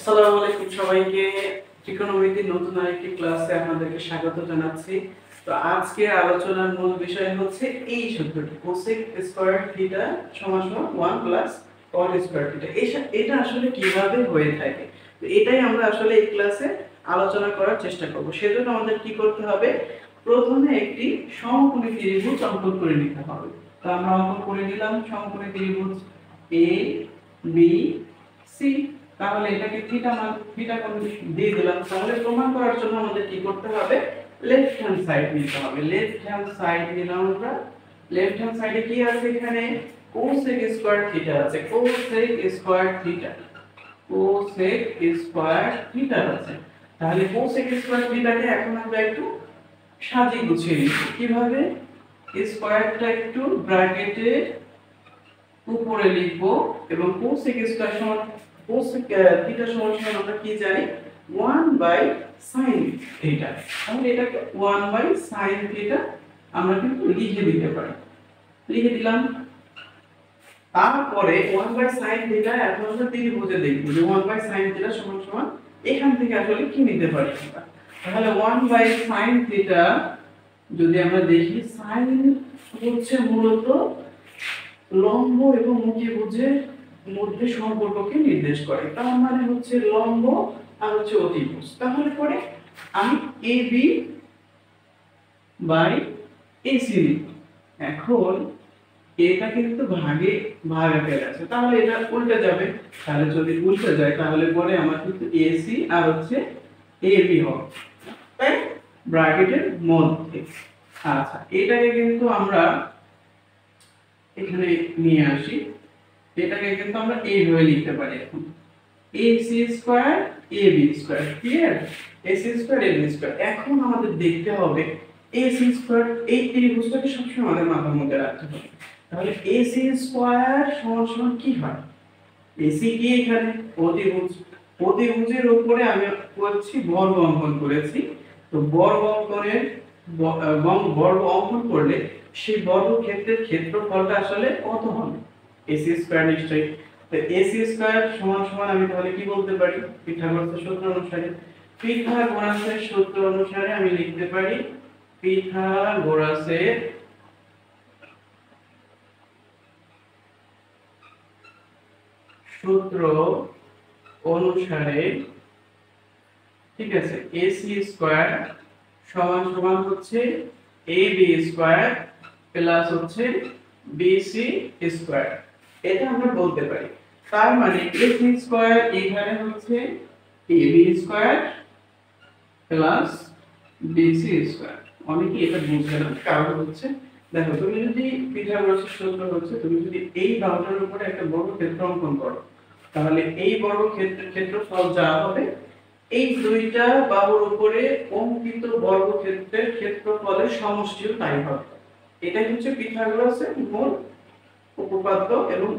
আসসালামু আলাইকুম সবাইকে। ত্রিকোণমিতির নতুন আরেকটি ক্লাসে আপনাদেরকে স্বাগত জানাচ্ছি। তো আজকে আলোচনার মূল বিষয় হচ্ছে এই সূত্রটি cosec স্কয়ার থিটা সমান সমান 1 প্লাস cot স্কয়ার থিটা। এটা আসলে কিভাবে হয়ে থাকে, তো এটাই আমরা আসলে এই ক্লাসে আলোচনা করার চেষ্টা করব। সেজন্য আমাদের কি করতে হবে, প্রথমে একটি সমকোণী ত্রিভুজ অঙ্কন করে নিতে হবে। তো আমরা অঙ্কন করে নিলাম সমকোণী ত্রিভুজ এ বি সি। তাহলে এটাকে থিটা কোণ দিয়ে দিলাম। তাহলে প্রমাণ করার জন্য আমাদের কি করতে হবে, লেফট হ্যান্ড সাইড নিতে হবে। লেফট হ্যান্ড সাইড নিলাম আমরা। লেফট হ্যান্ড সাইডে কি আছে, এখানে cosec স্কয়ার থিটা আছে। cosec square theta, cosec square theta আছে। তাহলে cosec স্কয়ার থিটাকে এখন আমরা একটু সাজিয়ে গুছিয়ে নিই। কিভাবে, স্কয়ারটা একটু ব্র্যাকেটের উপরে লিখবো এবং cosec স্কয়ার সমান cosec থিটা সমান সমান আমরা কি জানি, 1/sin থিটা। তাহলে এটাকে 1/sin থিটা আমরা কিন্তু লিখে দিতে পারি। লিখে দিলাম। তারপরে 1/sin থিটা এখন আমরা ত্রিভুজে দেখব যে 1/sin থিটা সমান সমান এখান থেকে আসলে কি নিতে পারি আমরা। তাহলে 1/sin থিটা যদি আমরা দেখি, sin হচ্ছে মূলত লম্ব এবং অতিভুজের মধ্যে সম্পর্ককে নির্দেশ করে। তার মানে হচ্ছে লম্ব আর হচ্ছে অতিভুজ। তাহলে পরে আমি AB বাই AC লিখব। এখন এটা কিন্তু ভাগাকার আছে, তাহলে এটা উল্টে যাবে। তাহলে যদি উল্টে যায় তাহলে পরে আমার কিন্তু AC আর হচ্ছে AB হবে, তাই ব্র্যাকেটের মধ্যে। আচ্ছা, এটাকে কিন্তু আমরা এখানে নিয়ে আসি। এটাকে কিন্তু আমরা এইভাবে লিখতে পারি এখন, AC square AB square. Clear? AC square AB square. এখন আমাদের দেখতে হবে AC স্কয়ার, এই ত্রিভুজটাকে সবসময় আমাদের মাথার মধ্যে রাখতে হবে। তাহলে AC স্কয়ার সমান সমান কি হয়, AC কি এখানে অতিভুজ। অতিভুজের উপরে আমি করছি বর্গ অঙ্কন করেছি। তো বর্গ অঙ্কনের বর্গ অঙ্কন করলে সেই বর্গক্ষেত্রের ক্ষেত্রফলটা আসলে কত হবে, AC স্কয়ার নিশ্চয়ই। তো AC স্কয়ার সমান সমান আমি তাহলে কি বলতে পারি, পিথাগোরাসের সূত্র অনুসারে। পিথাগোরাসের সূত্র অনুসারে আমি লিখতে পারি, পিথাগোরাসের সূত্র অনুসারে, ঠিক আছে, AC স্কয়ার সমান সমান হচ্ছে AB স্কয়ার প্লাস হচ্ছে BC স্কয়ার। এটা আমরা বলতে পারি। তার মানে AC স্কয়ার এখানে হচ্ছে AB square plus BC square. অনেকে এটা বুঝবে না, কারণ হচ্ছে দেখো, তুমি যদি পিথাগোরাসের সূত্র হচ্ছে, তুমি যদি এই বাহুটার উপরে একটা বর্গক্ষেত্র অঙ্কন করো, তাহলে এই বর্গক্ষেত্রের ক্ষেত্রফল যা হবে, এই দুইটা বাহুর উপরে অঙ্কিত বর্গক্ষেত্রের ক্ষেত্রফলের সমষ্টিও তাই হবে। এটাই হচ্ছে পিথাগোরাসের মূল উপপাদ্য এবং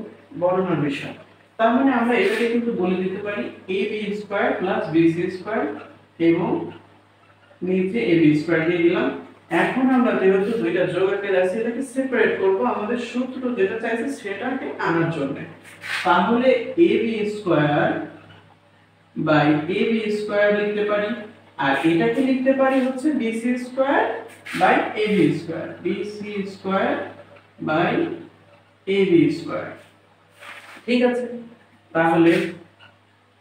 বর্ণনার বিষয়। তার মানে আমরা এটাকে কিন্তু বলে দিতে পারি AB square plus BC square এবং নিচে AB স্কয়ার দিয়ে দিলাম। এখন আমরা যেহেতু দুইটা যোগ আকারে আছে, এটাকে সেপারেট করব আমাদের সূত্র যেটা চাইছে সেটাকে আনার জন্য। তাহলে AB square by AB square লিখতে পারি, আর এটাকে লিখতে পারি হচ্ছে BC square by AB square. BC square by AB square. ঠিক আছে? তাহলে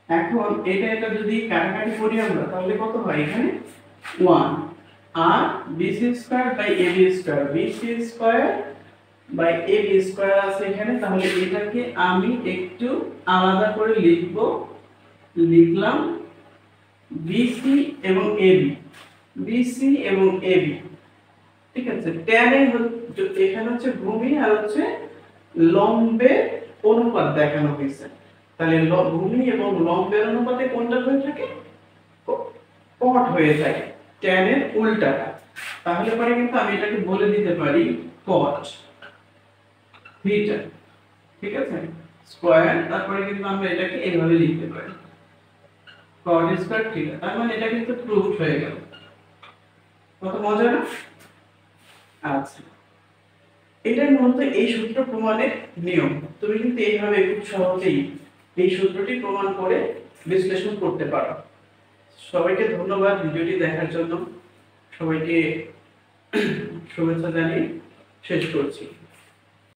এখন এটা যদি কাটাকাটি করি আমরা, তাহলে কত হয়, এখানে 1 আর BC square by AB square. BC square by AB square আছে এখানে। তাহলে এটাকে আমি একটু আলাদা করে লিখলাম BC এবং AB, BC এবং AB। ঠিক আছে? tan এখানে হচ্ছে ভূমি আর হচ্ছে লম্বের অনুপাত দেখানো হয়েছে। তাহলে ভূমি এবং লম্বের অনুপাতে কোনটা হয়ে থাকে, cot হয়ে থাকে, tan এর উল্টাটা। তাহলে পরে কিন্তু আমি এটাকে বলে দিতে পারি cot থিটা। ঠিক আছে? স্কয়ার, তারপরে কিন্তু আমরা এটাকে এইভাবে লিখতে পারি cot স্কয়ার থিটা। তার মানে এটা কিন্তু প্রুফ হয়ে গেল। কত মজা না? আচ্ছা, এটাই মূলত এই সূত্র প্রমাণের নিয়ম। তুমি কিন্তু এইভাবে খুব সহজেই এই সূত্রটি প্রমাণ করে বিশ্লেষণ করতে পারো। সবাইকে ধন্যবাদ ভিডিওটি দেখার জন্য। সবাইকে শুভেচ্ছা জানিয়ে শেষ করছি।